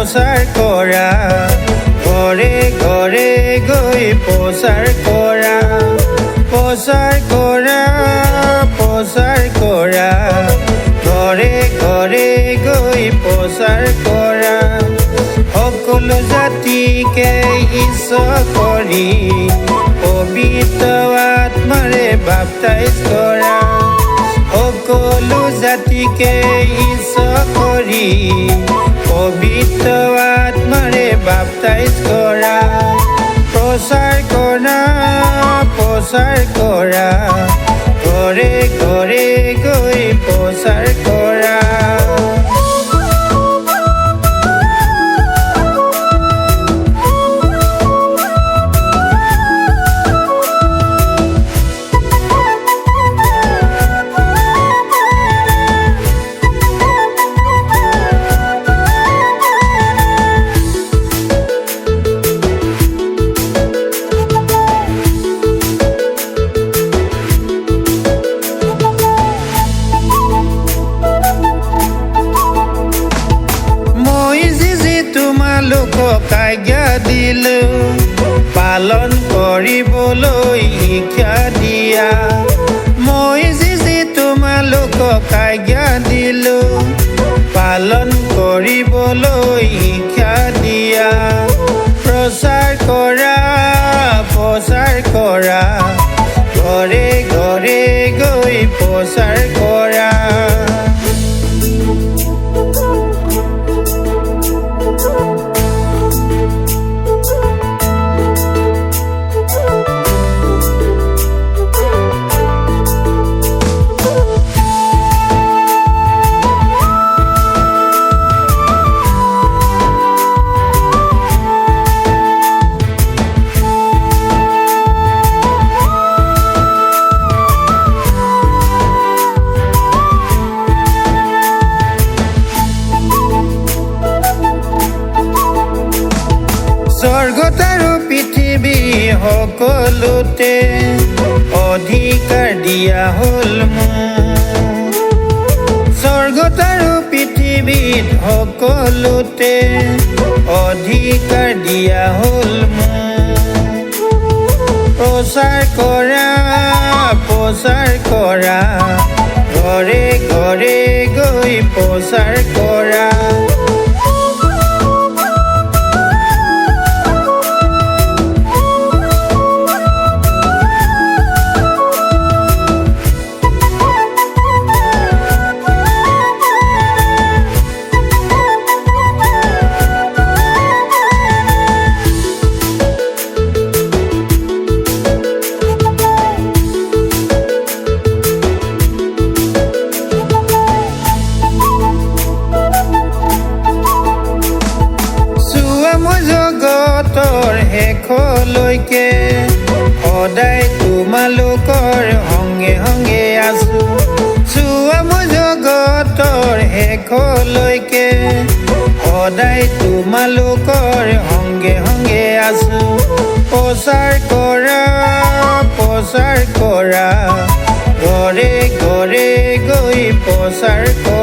প্ৰচাৰ কৰা ঘৰে ঘৰে গৈ প্ৰচাৰ কৰা প্ৰচাৰ কৰা প্ৰচাৰ কৰা ঘৰে ঘৰে গৈ প্ৰচাৰ কৰা সকলো জাতিকে ঈশ্বৰ কৰি পবিত্ৰ আত্মাৰে বাপ্তাইজ কৰা সকলো জাতিকে ঈশ্বৰ কৰি পবিত্ৰ আত্মাৰে বাপ্তাইজ কৰা প্ৰচাৰ কৰা ঘৰে ঘৰে গৈ প্ৰচাৰ কৰা তোমালোকক আজ্ঞা দিলো পালন কৰিবলৈ শিক্ষা দিয়া মই যি তোমালোকক আজ্ঞা দিলো পালন কৰিবলৈ শিক্ষা দিয়া প্ৰচাৰ কৰা ঘৰে ঘৰে গৈ প্ৰচাৰ কৰা স্বৰ্গত আৰু পৃথিৱী সকলোতে অধিকাৰ দিয়া হ'ল মোক স্বৰ্গত আৰু পৃথিৱীত সকলোতে অধিকাৰ দিয়া হ'ল মোক প্ৰচাৰ কৰা ঘৰে ঘৰে গৈ প্ৰচাৰ কৰা জগতৰ শেষলৈকে সদায় তোমালোকৰ সংগে সংগে আছো চোৱা মই জগতৰ শেষলৈকে সদায় তোমালোকৰ সংগে সংগে আছো প্ৰচাৰ কৰা ঘৰে ঘৰে গৈ প্ৰচাৰ কৰা